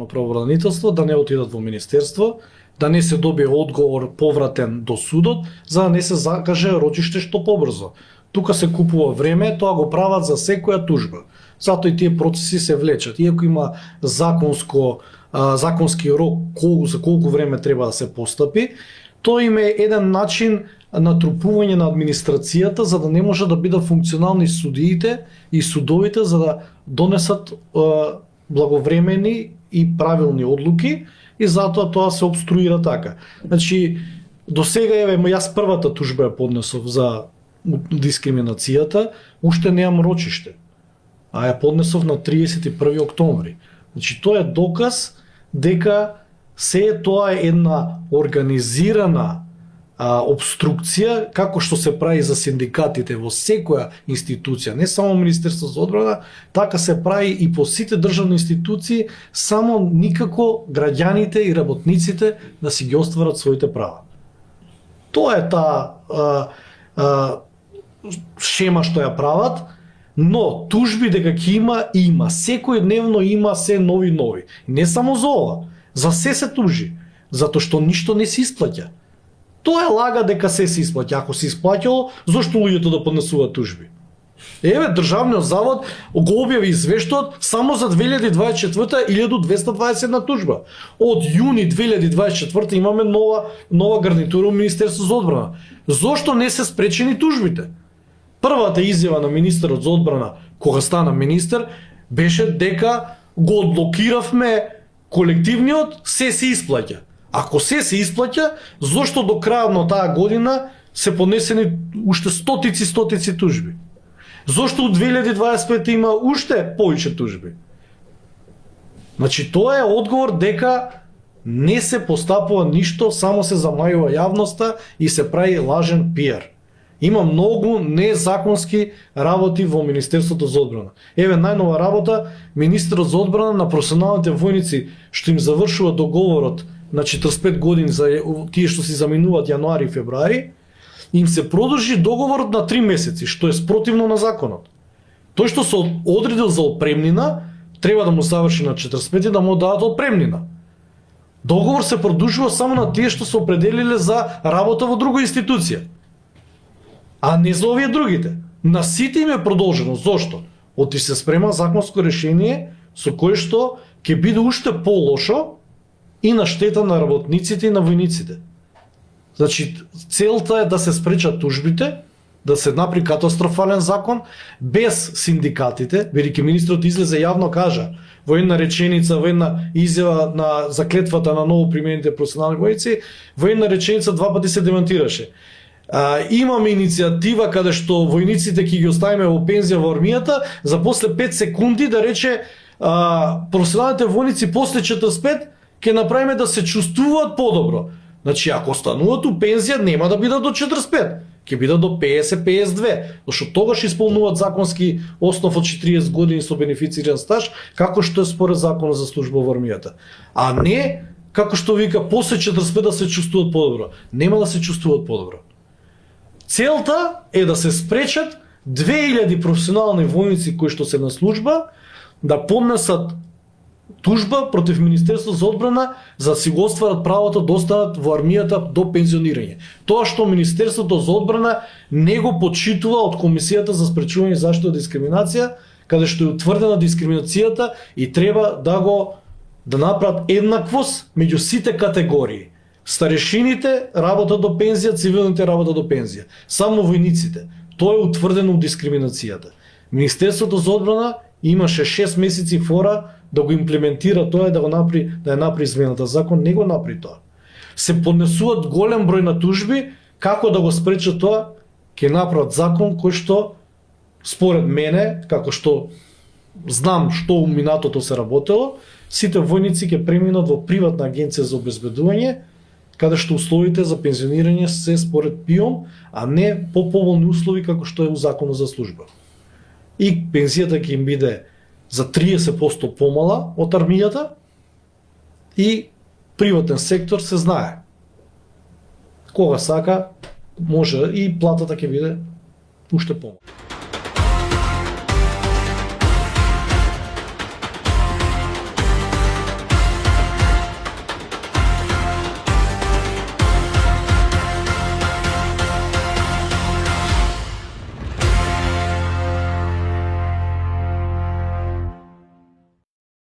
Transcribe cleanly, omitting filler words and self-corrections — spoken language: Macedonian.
Държавно правобранителство, да не отидат во министерство, да не се добие одговор повратен до судот, за да не се закаже рочиште што побрзо. Тука се купува време, тоа го прават за секоја тужба. Затоа и тие процеси се влечат. Иако има законски рок за колку време треба да се постапи, тоа им е еден начин натрупување на администрацијата за да не може да бидат функционални судиите и судовите за да донесат благовремени и правилни одлуки и затоа тоа се обструира така. Значи, до сега јас првата тужба ја поднесов за дискриминацијата, уште неам рочиште, а ја поднесов на 31 октомври. Значи, тоа е доказ дека се тоа е една организирана обструкција, како што се прави за синдикатите во секоја институција, не само Министерство за одбрана, така се прави и по сите државни институции, само никако граѓаните и работниците да си ги остварат своите права. Тоа е таа шема што ја прават, но тужби дека ќе има, секој дневно има се нови. Не само за ова, за се тужи, затоа што ништо не се исплаќа. Тоа е лага дека се исплаќа. Ако се исплаќало, зошто луѓето да поднесуваат тужби? Еве, Државниот завод го објави извештајот само за 2024 1221 тужба. Од јуни 2024 имаме нова гарнитура во Министерство за одбрана. Зошто не се спречени тужбите? Првата изјава на министерот за одбрана, кога стана министер, беше дека го одблокиравме колективниот, се исплаќа. Ако се исплаќа, зошто до крајот на таа година се поднесени уште стотици тужби? Зошто од 2025 има уште повеќе тужби? Значи, тоа е одговор дека не се постапува ништо, само се замајува јавноста и се прави лажен пиар. Има многу незаконски работи во Министерството за одбрана. Еве, најнова работа, министерот за одбрана на професионалните војници што им завршува договорот на 45 години за тие што си заминуваат јануари и февруари, им се продолжи договорот на 3 месеци, што е спротивно на законот. Тој што се одредил за отпремнина, треба да му заврши на 45 и да му дадат отпремнина. Договор се продолжува само на тие што се определиле за работа во друга институција, а не за овие другите. На сите им е продолжено. Зошто? Оти се спрема законско решение со кое што ќе биде уште полошо и на штета на работниците и на војниците. Значи, целта е да се спречат тужбите, да се направи катастрофален закон, без синдикатите, бидејќи министрот излезе јавно кажа, во една реченица, во една изјава на заклетвата на ново примените професионални војници, во една реченица 2 пати се демантираше. Имаме иницијатива каде што војниците ќе ги оставиме во пензија во армијата, за после 5 секунди да рече професионалните војници после 45 ќе направиме да се чувствуваат подобро. Значи, ако остануваат у пензија, нема да бидат до 45, ќе бидат до 50-52, зашто тогаш исполнуваат законски основ од 40 години со бенефициран стаж, како што е според законот за служба во армијата. А не, како што вика, после 45 да се чувствуваат подобро. Нема да се чувствуваат подобро. Целта е да се спречат 2000 професионални војници кои што се на служба да поднесат тужба против Министерство за одбрана за да си го остварат правото да останат во армијата до пензионирање. Тоа што Министерството за одбрана не го почитува од Комисијата за спречување и заштита од дискриминација, каде што е утврдена дискриминацијата и треба да направат еднаквост меѓу сите категории. Старешините работат до пензија, цивилните работат до пензија. Само војниците. Тоа е утврдено од дискриминацијата. Министерството за одбрана имаше 6 месеци фора да го имплементира тоа и да ја направи измената. Закон не го направи тоа. Се поднесуваат голем број на тужби, како да го спречат тоа, ќе направат закон кој што според мене, како што знам што у минатото се работело, сите војници ќе преминат во приватна агенција за обезбедување, каде што условите за пензионирање се според ПИОМ, а не по поволни услови како што е у законот за служба. И пензијата ќе им биде за 30% помала од армијата и приватен сектор се знае. Кога сака, може и платата ќе биде уште помала.